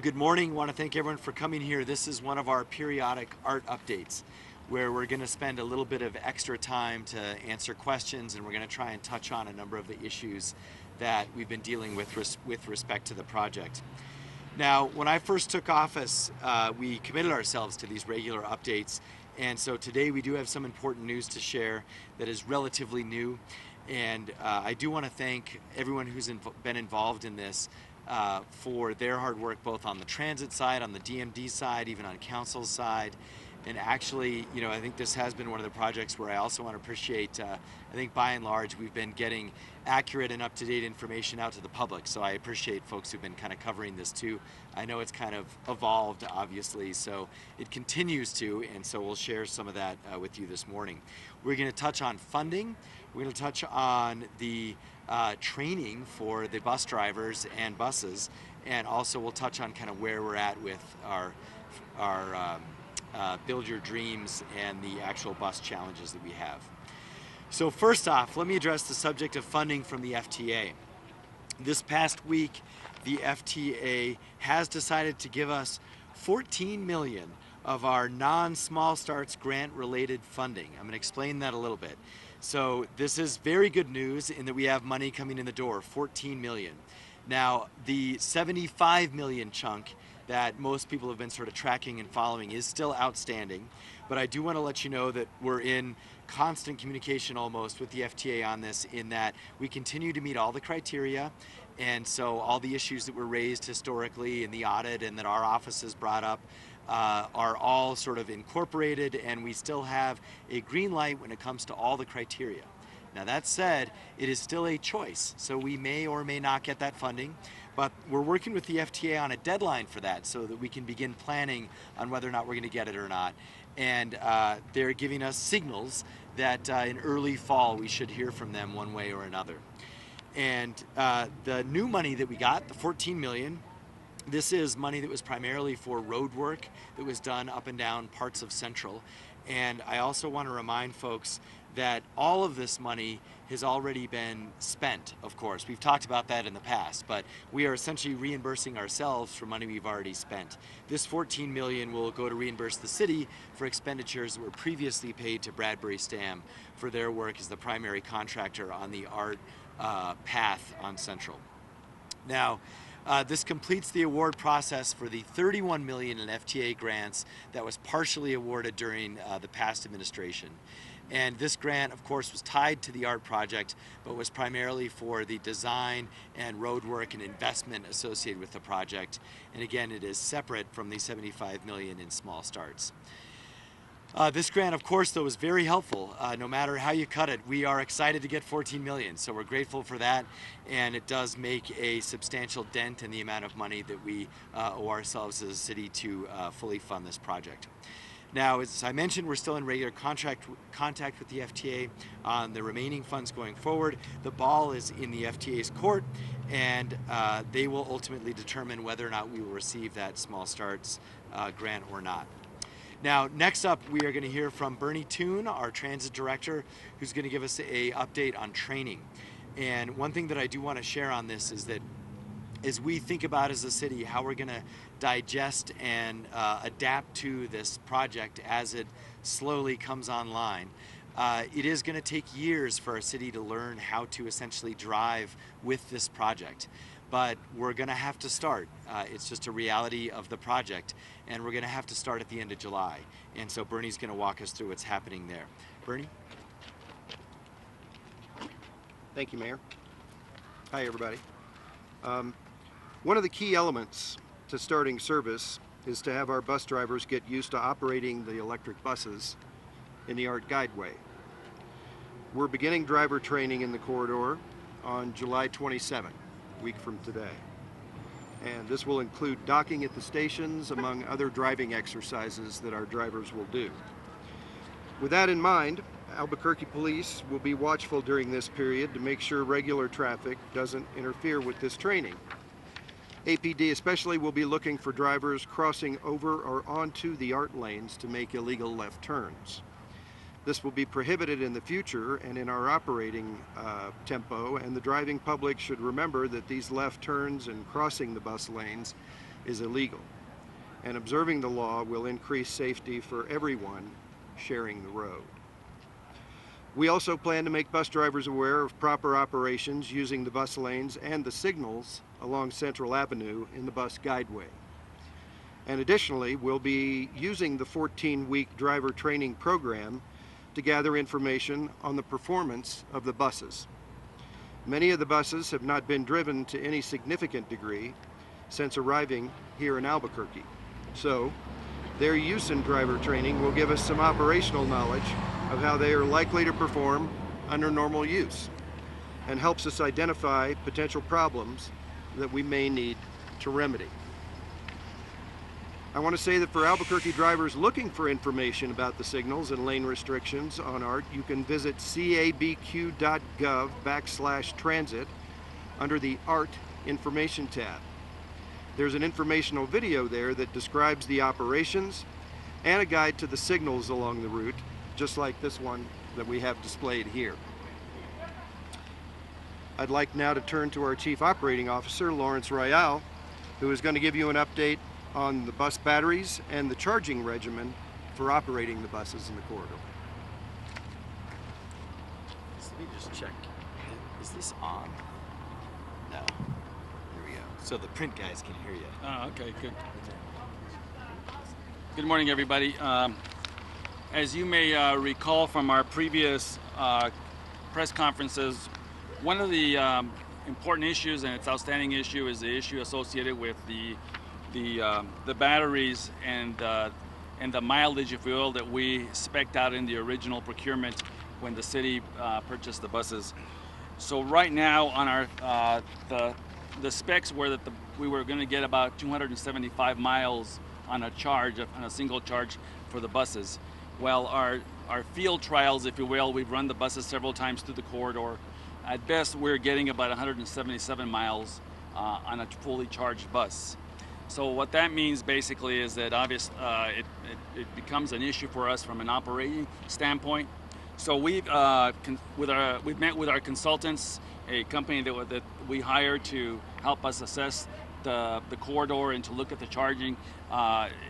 good morning. I want to thank everyone for coming here. This is one of our periodic art updates where we're going to spend a little bit of extra time to answer questions, and we're going to try and touch on a number of the issues that we've been dealing with respect to the project. Now, when I first took office, we committed ourselves to these regular updates, and so today we do have some important news to share that is relatively new, and I do want to thank everyone who's been involved in this for their hard work, both on the transit side, on the DMD side, even on council's side. And actually, I think this has been one of the projects where I also want to appreciate, I think by and large, we've been getting accurate and up-to-date information out to the public. So I appreciate folks who've been kind of covering this too. I know it's kind of evolved, obviously, so it continues to, and so we'll share some of that with you this morning. We're going to touch on funding. We're going to touch on the training for the bus drivers and buses, and also we'll touch on kind of where we're at with our Build Your Dreams and the actual bus challenges that we have. So first off, let me address the subject of funding from the FTA. This past week, the FTA has decided to give us $14 million of our non-small starts grant related funding. I'm going to explain that a little bit. So this is very good news in that we have money coming in the door, $14 million. Now, the $75 million chunk that most people have been sort of tracking and following is still outstanding, but I do want to let you know that we're in constant communication almost with the FTA on this, in that we continue to meet all the criteria, and so all the issues that were raised historically in the audit and that our office has brought up are all sort of incorporated, and we still have a green light when it comes to all the criteria. Now that said, it is still a choice, so we may or may not get that funding, but we're working with the FTA on a deadline for that so that we can begin planning on whether or not we're going to get it or not. And they're giving us signals that in early fall we should hear from them one way or another. And the new money that we got, the $14 million, this is money that was primarily for road work that was done up and down parts of Central. And I also want to remind folks that all of this money has already been spent, of course. We've talked about that in the past, but we are essentially reimbursing ourselves for money we've already spent. This $14 million will go to reimburse the city for expenditures that were previously paid to Bradbury Stam for their work as the primary contractor on the art path on Central. Now, this completes the award process for the $31 million in FTA grants that was partially awarded during the past administration. And this grant, of course, was tied to the art project, but was primarily for the design and road work and investment associated with the project. And again, it is separate from the $75 million in small starts. This grant, of course, though, is very helpful. No matter how you cut it, we are excited to get $14 million, so we're grateful for that, and it does make a substantial dent in the amount of money that we owe ourselves as a city to fully fund this project. Now, as I mentioned, we're still in regular contact with the FTA on the remaining funds going forward. The ball is in the FTA's court, and they will ultimately determine whether or not we will receive that small starts grant or not. Now, next up, we are going to hear from Bernie Toon, our transit director, who's going to give us an update on training. And one thing that I do want to share on this is that as we think about as a city how we're going to digest and adapt to this project as it slowly comes online, it is going to take years for our city to learn how to essentially drive with this project. But we're going to have to start. It's just a reality of the project, and we're going to have to start at the end of July. And so Bernie's going to walk us through what's happening there. Bernie? Thank you, Mayor. Hi, everybody. One of the key elements to starting service is to have our bus drivers get used to operating the electric buses in the Art Guideway. We're beginning driver training in the corridor on July 27th, a week from today. And this will include docking at the stations, among other driving exercises that our drivers will do. With that in mind, Albuquerque Police will be watchful during this period to make sure regular traffic doesn't interfere with this training. APD especially will be looking for drivers crossing over or onto the art lanes to make illegal left turns. This will be prohibited in the future and in our operating tempo, and the driving public should remember that these left turns and crossing the bus lanes is illegal, and observing the law will increase safety for everyone sharing the road. We also plan to make bus drivers aware of proper operations using the bus lanes and the signals along Central Avenue in the bus guideway. And additionally, we'll be using the 14-week driver training program to gather information on the performance of the buses. Many of the buses have not been driven to any significant degree since arriving here in Albuquerque. So, their use in driver training will give us some operational knowledge of how they are likely to perform under normal use, and helps us identify potential problems that we may need to remedy. I want to say that for Albuquerque drivers looking for information about the signals and lane restrictions on ART, you can visit cabq.gov/transit under the ART Information tab. There's an informational video there that describes the operations and a guide to the signals along the route, just like this one that we have displayed here. I'd like now to turn to our Chief Operating Officer, Lawrence Royale, who is going to give you an update on the bus batteries and the charging regimen for operating the buses in the corridor. So let me just check. Is this on? No. There we go. So the print guys can hear you. Oh, okay, good. Good morning, everybody. As you may recall from our previous press conferences, one of the important issues, and its outstanding issue, is the issue associated with the batteries and the mileage, if you will, that we spec'd out in the original procurement when the city purchased the buses. So right now on our the specs were that we were going to get about 275 miles on a charge, on a single charge for the buses. Well, our field trials, if you will, we've run the buses several times through the corridor. At best, we're getting about 177 miles on a fully charged bus. So what that means basically is that it becomes an issue for us from an operating standpoint. So we've met with our consultants, a company that we hired to help us assess the corridor and to look at the charging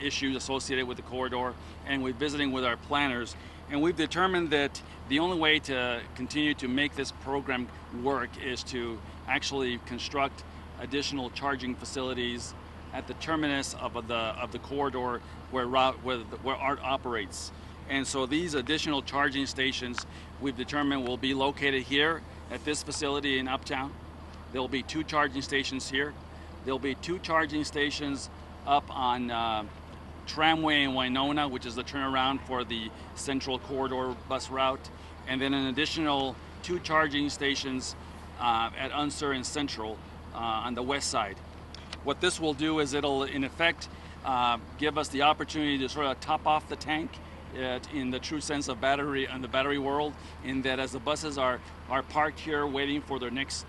issues associated with the corridor, and we're visiting with our planners, and we've determined that the only way to continue to make this program work is to actually construct additional charging facilities at the terminus of the corridor where ART operates. And so these additional charging stations we've determined will be located here at this facility in Uptown. There'll be 2 charging stations here. There'll be 2 charging stations up on Tramway in Winona, which is the turnaround for the Central Corridor bus route, and then an additional 2 charging stations at Unser and Central on the west side. What this will do is it'll, in effect, give us the opportunity to sort of top off the tank in the true sense of battery and the battery world, in that as the buses are parked here waiting for their next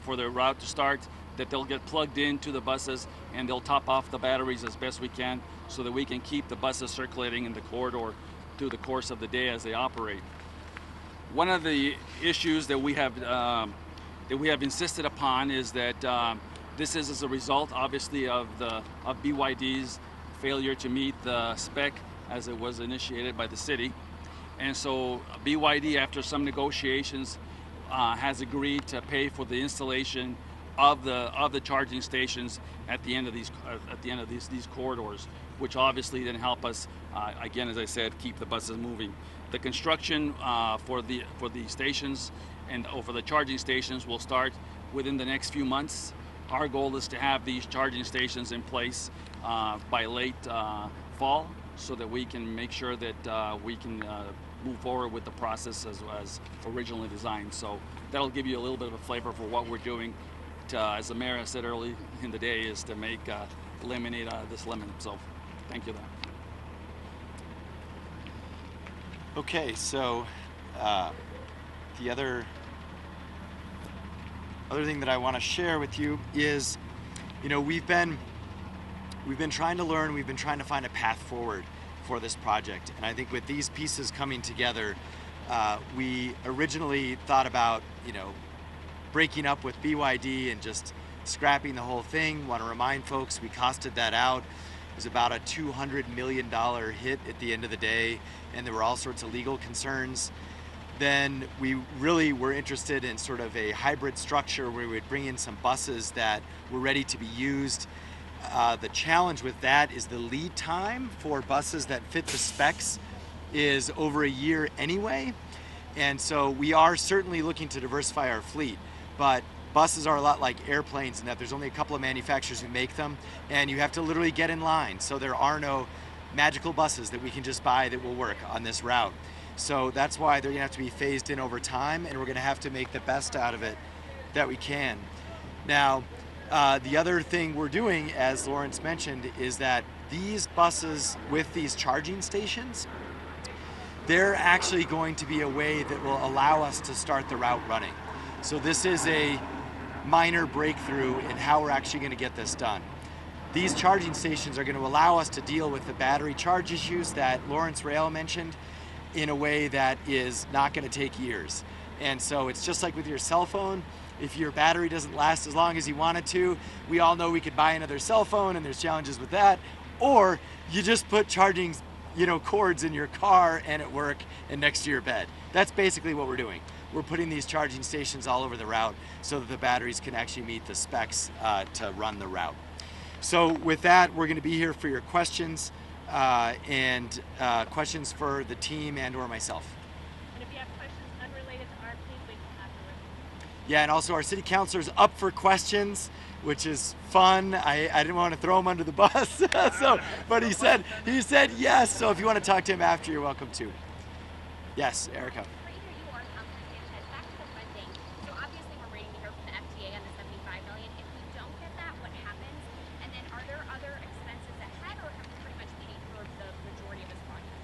for their route to start, that they'll get plugged into the buses and they'll top off the batteries as best we can so that we can keep the buses circulating in the corridor through the course of the day as they operate. One of the issues that we have insisted upon is that this is as a result, obviously, of BYD's failure to meet the spec as it was initiated by the city. And so BYD, after some negotiations, has agreed to pay for the installation of the charging stations at the end of these corridors, which obviously then help us again, as I said, keep the buses moving. The construction for the stations and for the charging stations will start within the next few months. Our goal is to have these charging stations in place by late fall, so that we can make sure that we can move forward with the process as originally designed. So that'll give you a little bit of a flavor for what we're doing to, as the mayor said early in the day, is to make lemonade out of this lemon. So thank you. Okay, so the other thing that I want to share with you is, you know, we've been trying to learn, we've been trying to find a path forward for this project, and I think with these pieces coming together, we originally thought about, you know, breaking up with BYD and just scrapping the whole thing. Want to remind folks, we costed that out. It was about a $200 million hit at the end of the day, and there were all sorts of legal concerns. Then we really were interested in sort of a hybrid structure where we would bring in some buses that were ready to be used. The challenge with that is the lead time for buses that fit the specs is over a year anyway. And so we are certainly looking to diversify our fleet, but buses are a lot like airplanes in that there's only a couple of manufacturers who make them, and you have to literally get in line. So there are no magical buses that we can just buy that will work on this route. So that's why they're gonna have to be phased in over time, and we're gonna have to make the best out of it that we can. Now, the other thing we're doing, as Lawrence mentioned, is that these buses with these charging stations, they're actually going to be a way that will allow us to start the route running. So this is a minor breakthrough in how we're actually going to get this done. These charging stations are going to allow us to deal with the battery charge issues that Lawrence Rail mentioned in a way that is not going to take years. And so it's just like with your cell phone. If your battery doesn't last as long as you want it to, we all know we could buy another cell phone, and there's challenges with that. Or you just put charging cords in your car and at work and next to your bed. That's basically what we're doing. We're putting these charging stations all over the route so that the batteries can actually meet the specs to run the route. So with that, we're going to be here for your questions and questions for the team and or myself. And if you have questions unrelated to our please wait till afterwards. Yeah, and also our city councilor's up for questions, which is fun. I didn't want to throw him under the bus, but he said yes. So if you want to talk to him after, you're welcome to. Yes, Erica. For either you or Councilor Sanchez, back to the funding. So obviously we're waiting to hear from the FTA on the $75 million. If we don't get that, what happens? And then are there other expenses ahead, or have we pretty much paid for the majority of this project?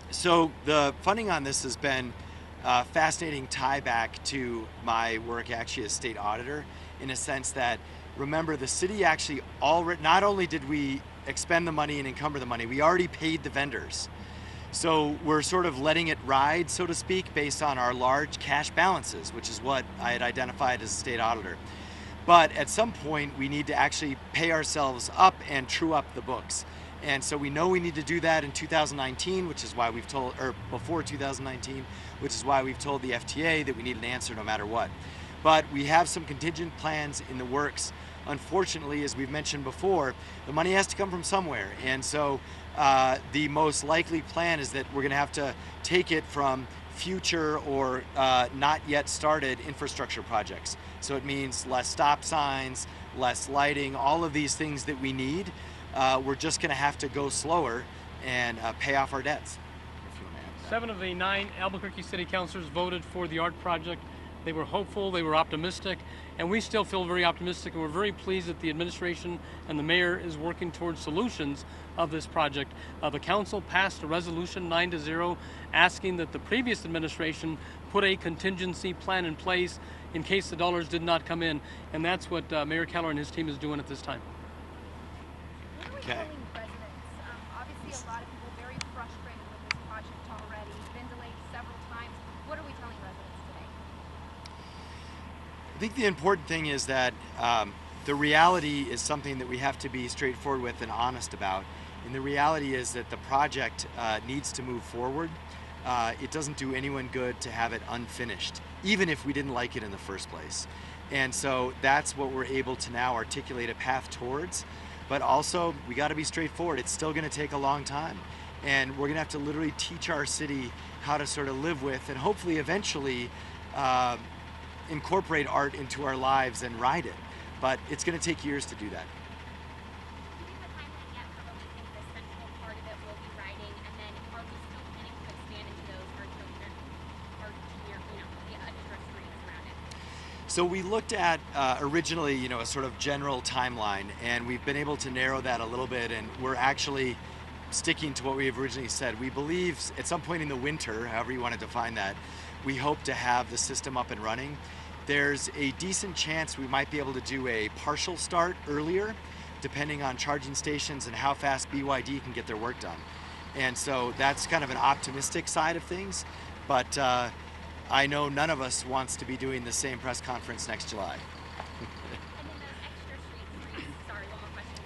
So the funding on this has been a fascinating tie back to my work actually as state auditor, in a sense that, remember, the city actually not only did we expend the money and encumber the money, we already paid the vendors. So we're sort of letting it ride, so to speak, based on our large cash balances, which is what I had identified as a state auditor. But at some point, we need to actually pay ourselves up and true up the books. And so we know we need to do that in 2019, which is why we've told, or before 2019, which is why we've told the FTA that we need an answer no matter what. But we have some contingent plans in the works. Unfortunately, as we've mentioned before, the money has to come from somewhere. And so the most likely plan is that we're going to have to take it from future or not yet started infrastructure projects. So it means less stop signs, less lighting, all of these things that we need. We're just going to have to go slower and pay off our debts. If you want to add that. 7 of the 9 Albuquerque City Councilors voted for the art project. They were hopeful, they were optimistic, and we still feel very optimistic, and we're very pleased that the administration and the mayor is working towards solutions of this project. The council passed a resolution 9-0 asking that the previous administration put a contingency plan in place in case the dollars did not come in, and that's what Mayor Keller and his team is doing at this time. What are we Okay. telling residents? Obviously a lot of people very frustrated with this project already. It's been delayed several times. What are we telling residents today? I think the important thing is that the reality is something that we have to be straightforward with and honest about. And the reality is that the project needs to move forward. It doesn't do anyone good to have it unfinished, even if we didn't like it in the first place. And so that's what we're able to now articulate a path towards. But also, we got to be straightforward. It's still going to take a long time. And we're going to have to literally teach our city how to sort of live with and hopefully eventually incorporate art into our lives and ride it. But it's going to take years to do that. Do we have a timeline yet for when we think the central part of it will be riding? And then are we still planning to expand into those the extra streets around it? So we looked at originally, a sort of general timeline, and we've been able to narrow that a little bit, and we're actually sticking to what we've originally said. We believe at some point in the winter, however you want to define that, we hope to have the system up and running. There's a decent chance we might be able to do a partial start earlier, depending on charging stations and how fast BYD can get their work done. And so that's kind of an optimistic side of things, but I know none of us wants to be doing the same press conference next July. And then those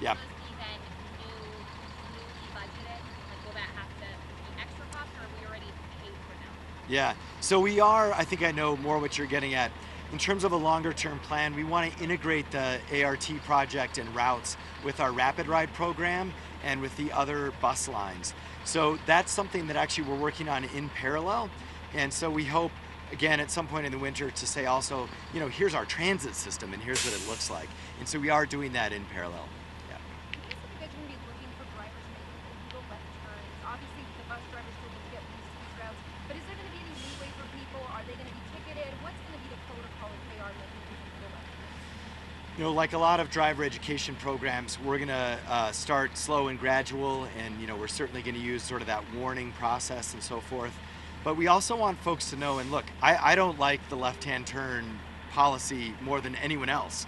Yeah. Will this be then newly budgeted? Like, will that have to be extra cost, or are we already paid for them? Yeah, so we are, I think I know more what you're getting at. In terms of a longer term plan, we want to integrate the ART project and routes with our Rapid Ride program and with the other bus lines. So that's something that actually we're working on in parallel. And so we hope, again, at some point in the winter to say also, you know, here's our transit system and here's what it looks like. And so we are doing that in parallel. Yeah. You guys are going to be looking for drivers making illegal left turns. Obviously, the bus drivers still need to get used to these routes, but is there going to be any leeway for people? Are they going to be ticketed? What's going to be the protocol if they are making illegal left turns? You know, like a lot of driver education programs, we're going to start slow and gradual, and you know, we're certainly going to use sort of that warning process and so forth. But we also want folks to know, and look, I don't like the left-hand turn policy more than anyone else.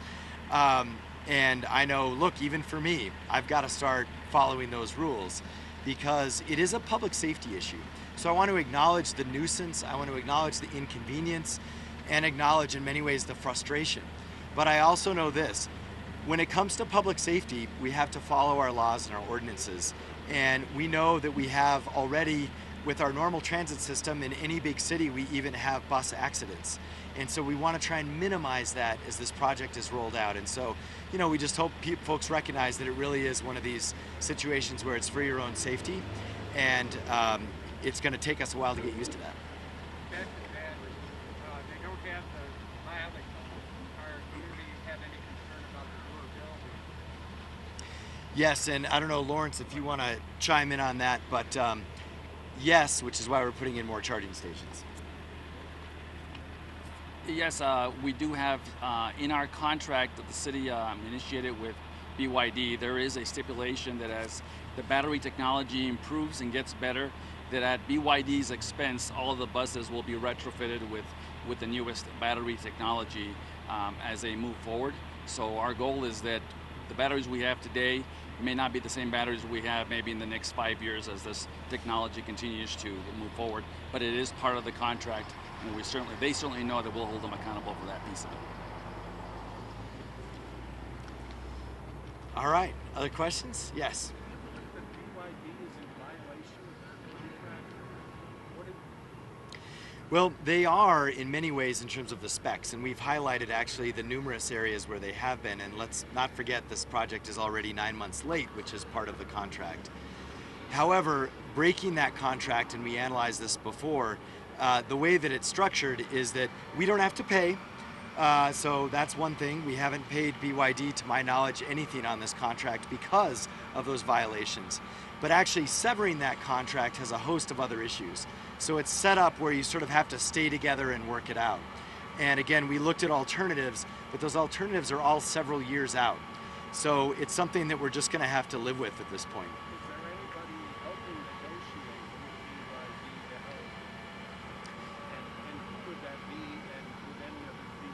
And I know, look, even for me, I've got to start following those rules because it is a public safety issue. So I want to acknowledge the nuisance, I want to acknowledge the inconvenience, and acknowledge in many ways the frustration. But I also know this, when it comes to public safety, we have to follow our laws and our ordinances. And we know that we have already, with our normal transit system in any big city, we even have bus accidents. And so we want to try and minimize that as this project is rolled out. And so, you know, we just hope folks recognize that it really is one of these situations where it's for your own safety. And it's going to take us a while to get used to that. They don't have the mileage. Our community have any concern about the durability? Yes, and I don't know, Lawrence, if you want to chime in on that, but yes, which is why we're putting in more charging stations. Yes, we do have in our contract that the city initiated with BYD, there is a stipulation that as the battery technology improves and gets better, that at BYD's expense, all of the buses will be retrofitted with the newest battery technology as they move forward. So our goal is that the batteries we have today may not be the same batteries we have maybe in the next 5 years as this technology continues to move forward, but it is part of the contract, and they certainly know that we'll hold them accountable for that piece of it. All right, other questions? Yes. The BYD is in violation of the contract. Well, they are in many ways in terms of the specs, and we've highlighted actually the numerous areas where they have been, and let's not forget this project is already 9 months late, which is part of the contract. However, breaking that contract, and we analyzed this before, the way that it's structured is that we don't have to pay, so that's one thing. We haven't paid BYD, to my knowledge, anything on this contract because of those violations. But actually severing that contract has a host of other issues. So it's set up where you sort of have to stay together and work it out. And again, we looked at alternatives, but those alternatives are all several years out. So it's something that we're just going to have to live with at this point. Is there anybody helping negotiate with BYD to help? And who would that be, and would any of it be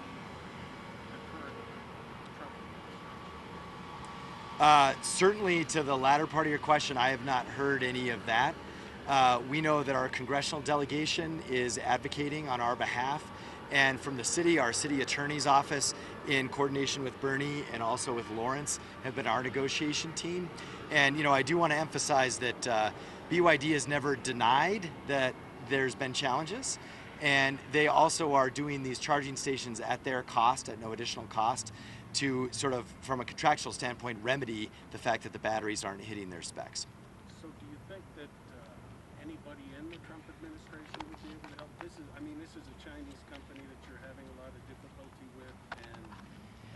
the current Trump administration? Certainly to the latter part of your question, I have not heard any of that. We know that our congressional delegation is advocating on our behalf, and from the city, our city attorney's office, in coordination with Bernie and also with Lawrence, have been our negotiation team. And you know, I do want to emphasize that BYD has never denied that there's been challenges, and they also are doing these charging stations at their cost, at no additional cost, to sort of, from a contractual standpoint, remedy the fact that the batteries aren't hitting their specs. So do you think that anybody in the Trump administration would be able to help? This is a Chinese company that you're having a lot of difficulty with, and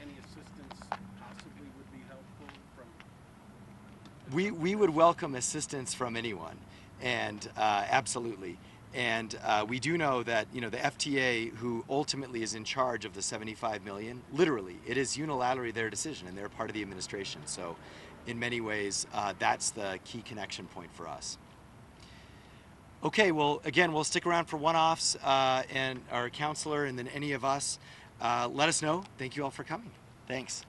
any assistance possibly would be helpful from? We would welcome assistance from anyone, and absolutely. And we do know that, you know, the FTA, who ultimately is in charge of the $75 million, literally, it is unilaterally their decision, and they're part of the administration. So in many ways, that's the key connection point for us. Okay, well, again, we'll stick around for one-offs and our counselor, and then any of us. Let us know. Thank you all for coming. Thanks.